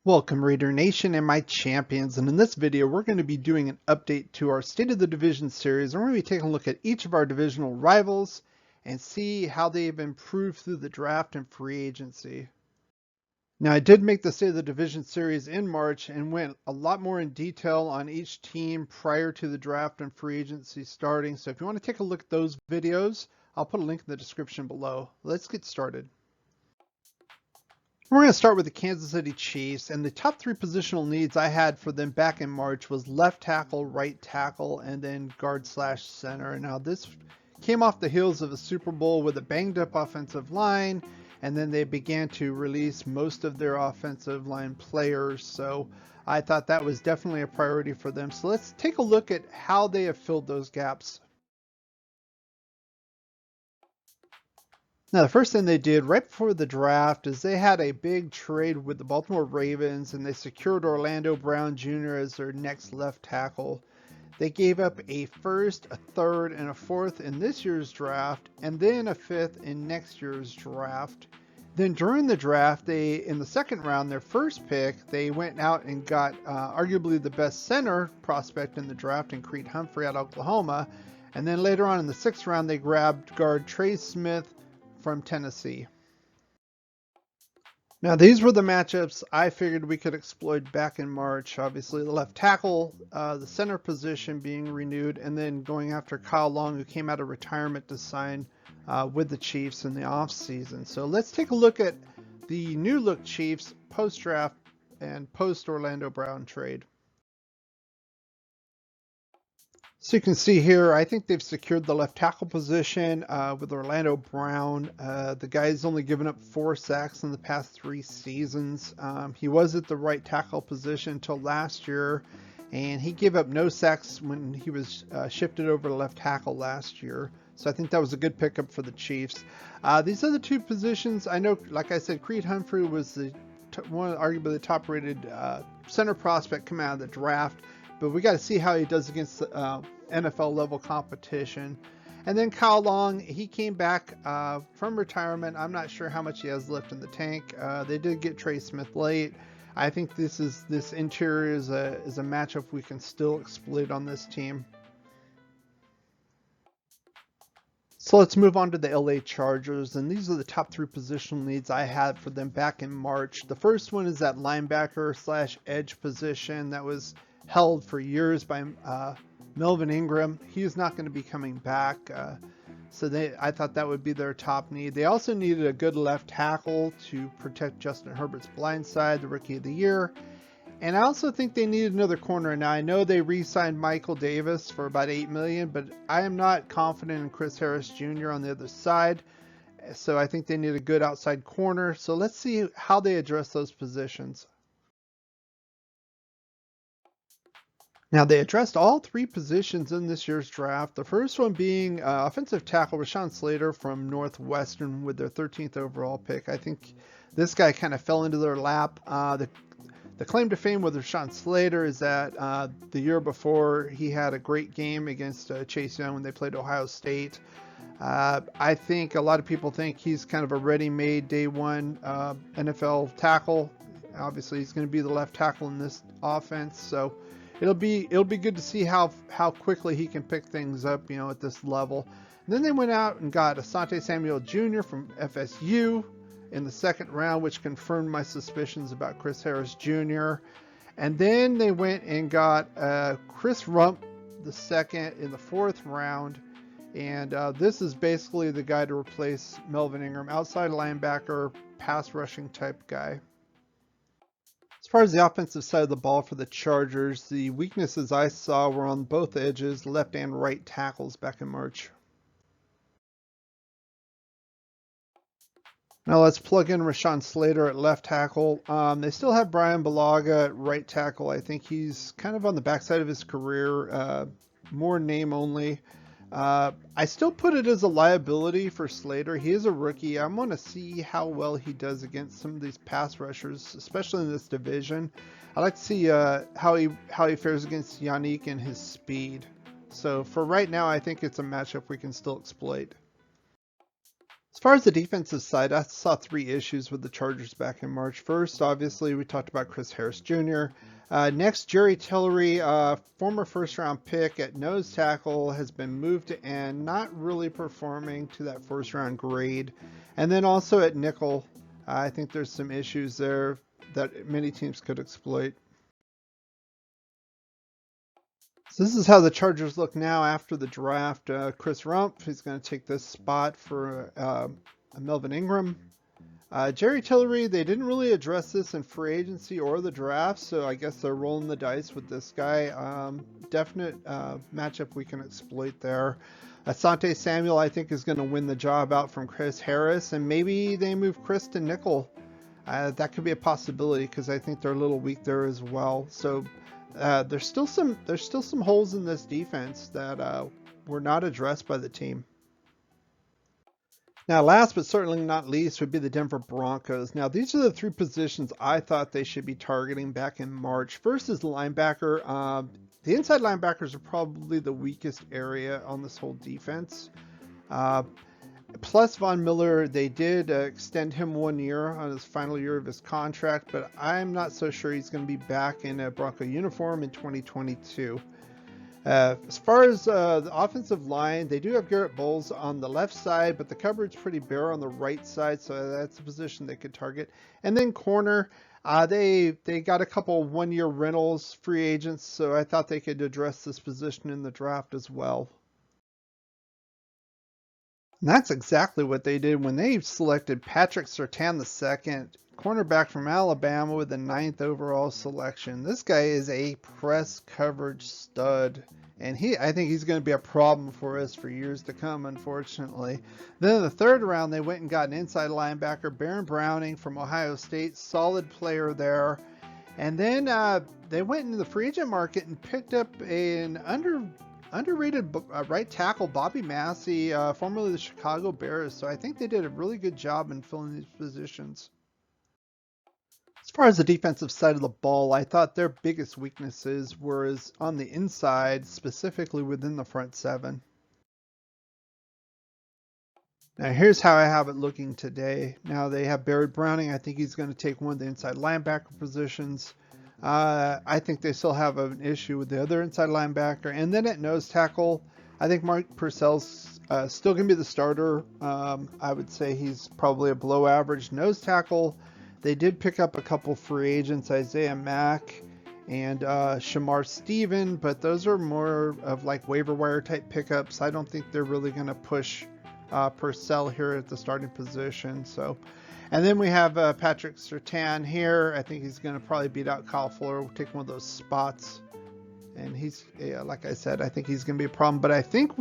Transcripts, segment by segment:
Welcome Raider Nation and my champions, and in this video we're going to be doing an update to our State of the Division series, and we're going to be taking a look at each of our divisional rivals and see how they've improved through the draft and free agency. Now I did make the State of the Division series in March and went a lot more in detail on each team prior to the draft and free agency starting, so if you want to take a look at those videos, I'll put a link in the description below. Let's get started. We're going to start with the Kansas City Chiefs, and the top three positional needs I had for them back in March was left tackle, right tackle, and then guard/center. Now this came off the heels of a Super Bowl with a banged up offensive line, and then they began to release most of their offensive line players, so I thought that was definitely a priority for them. So let's take a look at how they have filled those gaps. Now, the first thing they did right before the draft is they had a big trade with the Baltimore Ravens, and they secured Orlando Brown Jr. as their next left tackle. They gave up a first, a third, and a fourth in this year's draft, and then a fifth in next year's draft. Then during the draft, in the second round, their first pick, they went out and got arguably the best center prospect in the draft in Creed Humphrey out of Oklahoma. And then later on in the sixth round, they grabbed guard Trey Smith from Tennessee. Now these were the matchups I figured we could exploit back in March. Obviously the left tackle, the center position being renewed, and then going after Kyle Long, who came out of retirement to sign with the Chiefs in the offseason. So let's take a look at the new look Chiefs post-draft and post-Orlando Brown trade. So you can see here, I think they've secured the left tackle position with Orlando Brown. The guy's only given up 4 sacks in the past 3 seasons. He was at the right tackle position until last year, and he gave up no sacks when he was shifted over to left tackle last year. So I think that was a good pickup for the Chiefs. These other 2 positions, I know, like I said, Creed Humphrey was arguably the top-rated center prospect coming out of the draft. But we got to see how he does against NFL level competition. And then Kyle Long, he came back from retirement. I'm not sure how much he has left in the tank. They did get Trey Smith late. I think this interior is a matchup we can still exploit on this team. So let's move on to the LA Chargers, and these are the top 3 positional needs I had for them back in March. The first one is that linebacker/edge position that was held for years by Melvin Ingram. He is not going to be coming back, so I thought that would be their top need. They also needed a good left tackle to protect Justin Herbert's blind side, the Rookie of the Year. And I also think they needed another corner. Now I know they re-signed Michael Davis for about $8 million, but I am not confident in Chris Harris Jr. on the other side. So I think they need a good outside corner. So let's see how they address those positions. Now, they addressed all 3 positions in this year's draft. The first one being offensive tackle Rashawn Slater from Northwestern with their 13th overall pick. I think this guy kind of fell into their lap. The claim to fame with Rashawn Slater is that the year before he had a great game against Chase Young when they played Ohio State. I think a lot of people think he's kind of a ready-made day one NFL tackle. Obviously, he's going to be the left tackle in this offense, so it'll be good to see how quickly he can pick things up, at this level. And then they went out and got Asante Samuel Jr. from FSU in the 2nd round, which confirmed my suspicions about Chris Harris Jr. And then they went and got Chris Rump the 2nd in the 4th round. And this is basically the guy to replace Melvin Ingram, outside linebacker, pass rushing type guy. As far as the offensive side of the ball for the Chargers, the weaknesses I saw were on both edges, left and right tackles back in March. Now let's plug in Rashawn Slater at left tackle. They still have Brian Bulaga at right tackle. I think he's kind of on the backside of his career, more name only. I still put it as a liability for Slater. He is a rookie. I'm going to see how well he does against some of these pass rushers, especially in this division. I'd like to see how he fares against Yannick and his speed. So for right now, I think it's a matchup we can still exploit. As far as the defensive side, I saw three issues with the Chargers back in March. First, obviously, we talked about Chris Harris Jr. Next, Jerry Tillery, former first-round pick at nose tackle, has been moved to end, not really performing to that first-round grade. And then also at nickel, I think there's some issues there that many teams could exploit. So this is how the Chargers look now after the draft. Chris Rumpf, who's going to take this spot for Melvin Ingram. Jerry Tillery, they didn't really address this in free agency or the draft, so I guess they're rolling the dice with this guy. Definite matchup we can exploit there. Asante Samuel, I think, is going to win the job out from Chris Harris, and maybe they move Chris to nickel. That could be a possibility because I think they're a little weak there as well. So there's still some holes in this defense that were not addressed by the team. Now, last but certainly not least would be the Denver Broncos. Now, these are the three positions I thought they should be targeting back in March. First is the linebacker. The inside linebackers are probably the weakest area on this whole defense. Plus Von Miller, they did extend him 1 year on his final year of his contract, but I'm not so sure he's going to be back in a Bronco uniform in 2022. As far as the offensive line, they do have Garrett Bowles on the left side, but the coverage pretty bare on the right side, so that's a position they could target. And then corner, they got a couple 1 year rentals, free agents, so I thought they could address this position in the draft as well. And that's exactly what they did when they selected Patrick Surtain II, cornerback from Alabama with the 9th overall selection. This guy is a press coverage stud, and I think he's going to be a problem for us for years to come, unfortunately. Then in the 3rd round, they went and got an inside linebacker, Baron Browning from Ohio State, solid player there. And then they went into the free agent market and picked up an underrated right tackle, Bobby Massey, formerly the Chicago Bears. So I think they did a really good job in filling these positions. As far as the defensive side of the ball, I thought their biggest weaknesses were on the inside, specifically within the front 7. Now here's how I have it looking today. Now they have Barrett Browning. I think he's going to take one of the inside linebacker positions. I think they still have an issue with the other inside linebacker. And then at nose tackle, I think Mark Purcell's still going to be the starter. I would say he's probably a below average nose tackle. They did pick up a couple free agents, Isaiah Mack and Shamar Stephen, but those are more of like waiver wire type pickups. I don't think they're really going to push Purcell here at the starting position. So, and then we have Patrick Surtain here. I think he's going to probably beat out Kyle Fuller, take one of those spots. And he's, like I said, I think he's going to be a problem. But I think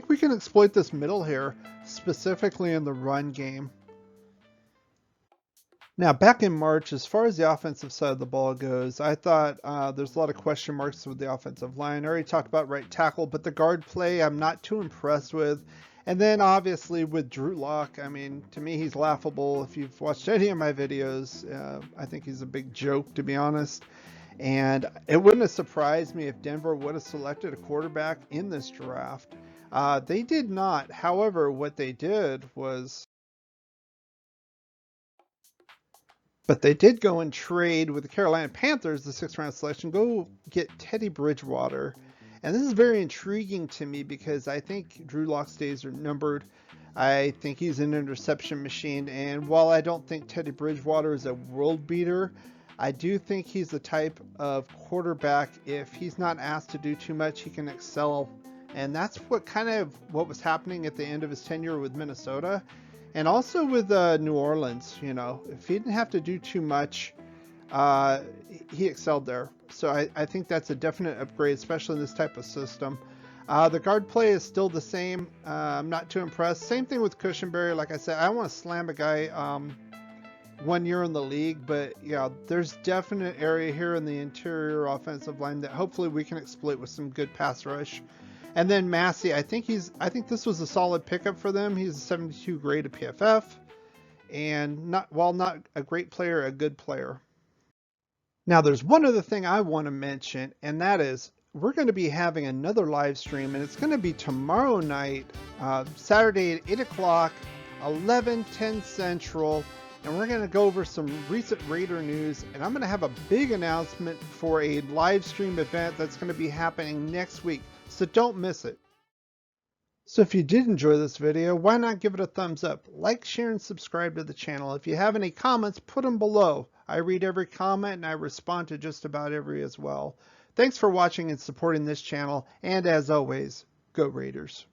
we can exploit this middle here, specifically in the run game. Now, back in March, as far as the offensive side of the ball goes, I thought there's a lot of question marks with the offensive line. I already talked about right tackle, but the guard play I'm not too impressed with. And then obviously with Drew Lock, I mean, to me, he's laughable. If you've watched any of my videos, I think he's a big joke, to be honest. And it wouldn't have surprised me if Denver would have selected a quarterback in this draft. They did not. However, what they did was, but they did go and trade with the Carolina Panthers, the 6th round selection, go get Teddy Bridgewater. And this is very intriguing to me because I think Drew Lock's days are numbered. I think he's an interception machine. And while I don't think Teddy Bridgewater is a world beater, I do think he's the type of quarterback, if he's not asked to do too much, he can excel. And that's what was happening at the end of his tenure with Minnesota. And also with New Orleans, you know, if he didn't have to do too much, he excelled there. So I think that's a definite upgrade, especially in this type of system. The guard play is still the same. I'm not too impressed. Same thing with Cushenberry. Like I said, I want to slam a guy 1 year in the league, but yeah, there's definite area here in the interior offensive line that hopefully we can exploit with some good pass rush. And then Massey, I think this was a solid pickup for them. He's a 72 grade at PFF, and while not a great player, a good player. Now, there's one other thing I want to mention, and that is we're going to be having another live stream, and it's going to be tomorrow night, Saturday at 8 o'clock 11:10 Central, and we're going to go over some recent Raider news, and I'm going to have a big announcement for a live stream event that's going to be happening next week, so don't miss it. So if you did enjoy this video, why not give it a thumbs up, like, share, and subscribe to the channel. If you have any comments, put them below. I read every comment and I respond to just about every as well. Thanks for watching and supporting this channel, and as always, go Raiders.